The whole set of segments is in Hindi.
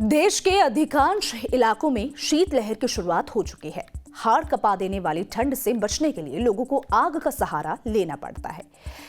देश के अधिकांश इलाकों में शीतलहर की शुरुआत हो चुकी है। हाड़ कपा देने वाली ठंड से बचने के लिए लोगों को आग का सहारा लेना पड़ता है।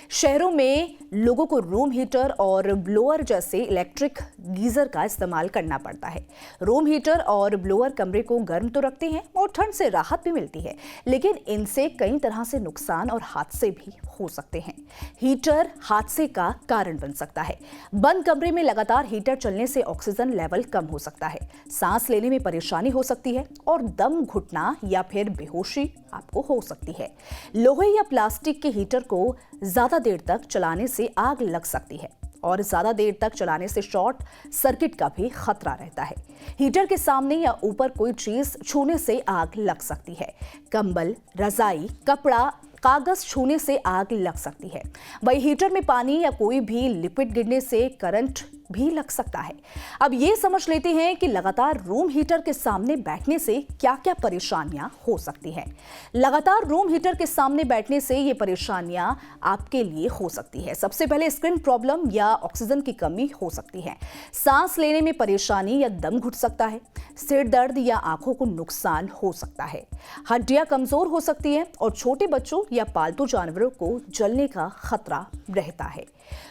शहरों में लोगों को रूम हीटर और ब्लोअर जैसे इलेक्ट्रिक गीजर का इस्तेमाल करना पड़ता है। रूम हीटर और ब्लोअर कमरे को गर्म तो रखते हैं और ठंड से राहत भी मिलती है, लेकिन इनसे कई तरह से नुकसान और हादसे भी हो सकते हैं। हीटर हादसे का कारण बन सकता है। बंद कमरे में लगातार हीटर चलने से ऑक्सीजन लेवल कम हो सकता है, सांस लेने में परेशानी हो सकती है और दम घुटना या फिर बेहोशी आपको हो सकती है। लोहे या प्लास्टिक के हीटर को ज्यादा देर तक चलाने से आग लग सकती है और ज्यादा देर तक चलाने से शॉर्ट सर्किट का भी खतरा रहता है। हीटर के सामने या ऊपर कोई चीज छूने से आग लग सकती है। कंबल, रजाई, कपड़ा, कागज छूने से आग लग सकती है। वही हीटर में पानी या कोई भी लिक्विड गिरने से करंट भी लग सकता है। अब ये समझ लेते हैं कि लगातार रूम हीटर के सामने बैठने से क्या-क्या परेशानियां हो सकती हैं। लगातार रूम हीटर के सामने बैठने से ये परेशानियां आपके लिए हो सकती है। सबसे पहले स्किन प्रॉब्लम या ऑक्सीजन की कमी हो सकती है। सांस लेने में परेशानी या दम घुट सकता है। सिर दर्द या आंखों को नुकसान हो सकता है। हड्डियां कमजोर हो सकती है और छोटे बच्चों या पालतू जानवरों को जलने का खतरा रहता है।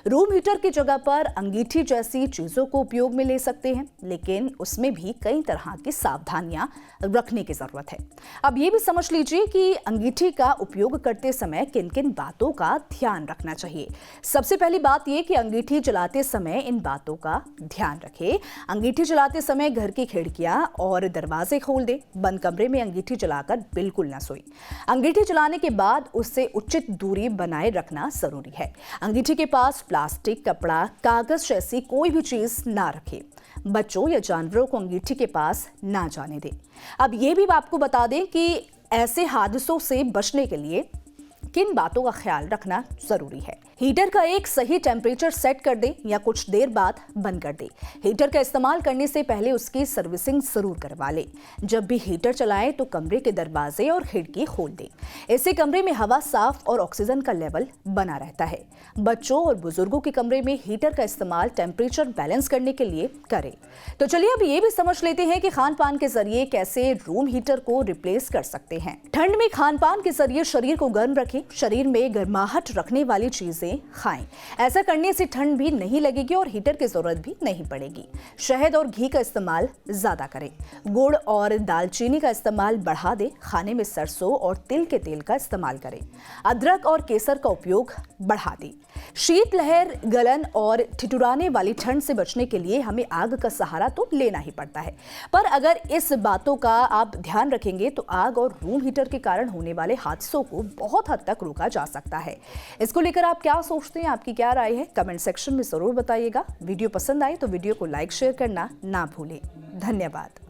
रूम हीटर की जगह पर अंगीठी जैसी चीजों को उपयोग में ले सकते हैं, लेकिन उसमें भी कई तरह की सावधानियां रखने की जरूरत है। अब ये भी समझ लीजिए कि अंगीठी का उपयोग करते समय किन किन बातों का ध्यान रखना चाहिए। सबसे पहली बात यह कि अंगीठी जलाते समय इन बातों का ध्यान रखें। अंगीठी जलाते समय घर की खिड़कियां और दरवाजे खोल दें। बंद कमरे में अंगीठी जलाकर बिल्कुल न सोएं। अंगीठी जलाने के बाद उससे उचित दूरी बनाए रखना जरूरी है। अंगीठी के पास प्लास्टिक, कपड़ा, कागज जैसी कोई भी चीज ना रखें। बच्चों या जानवरों को अंगीठी के पास ना जाने दें। अब ये भी आपको बता दें कि ऐसे हादसों से बचने के लिए किन बातों का ख्याल रखना जरूरी है। हीटर का एक सही टेम्परेचर सेट कर दें या कुछ देर बाद बंद कर दें। हीटर का इस्तेमाल करने से पहले उसकी सर्विसिंग जरूर करवा लें। जब भी हीटर चलाएं तो कमरे के दरवाजे और खिड़की खोल दें। इससे कमरे में हवा साफ और ऑक्सीजन का लेवल बना रहता है। बच्चों और बुजुर्गों के कमरे में हीटर का इस्तेमाल टेम्परेचर बैलेंस करने के लिए करें। तो चलिए अब ये भी समझ लेते हैं कि खान पान के जरिए कैसे रूम हीटर को रिप्लेस कर सकते हैं। ठंड में खान पान के जरिए शरीर को गर्म रखें। शरीर में गर्माहट रखने वाली चीजें खाएं। ऐसा करने से ठंड भी नहीं लगेगी और हीटर की जरूरत भी नहीं पड़ेगी। शहद और घी का इस्तेमाल ज्यादा करें। गुड़ और दालचीनी का इस्तेमाल बढ़ा दें। खाने में सरसों और तिल के तेल का इस्तेमाल करें। अदरक और केसर का उपयोग बढ़ा दें। शीतलहर, गलन और ठिठुराने वाली ठंड से बचने के लिए हमें आग का सहारा तो लेना ही पड़ता है, पर अगर इस बातों का आप ध्यान रखेंगे तो आग और रूम हीटर के कारण होने वाले हादसों को बहुत हद तक रोका जा सकता है। इसको लेकर आप क्या सोचते हैं, आपकी क्या राय है, कमेंट सेक्शन में जरूर बताइएगा। वीडियो पसंद आए तो वीडियो को लाइक शेयर करना ना भूलें। धन्यवाद।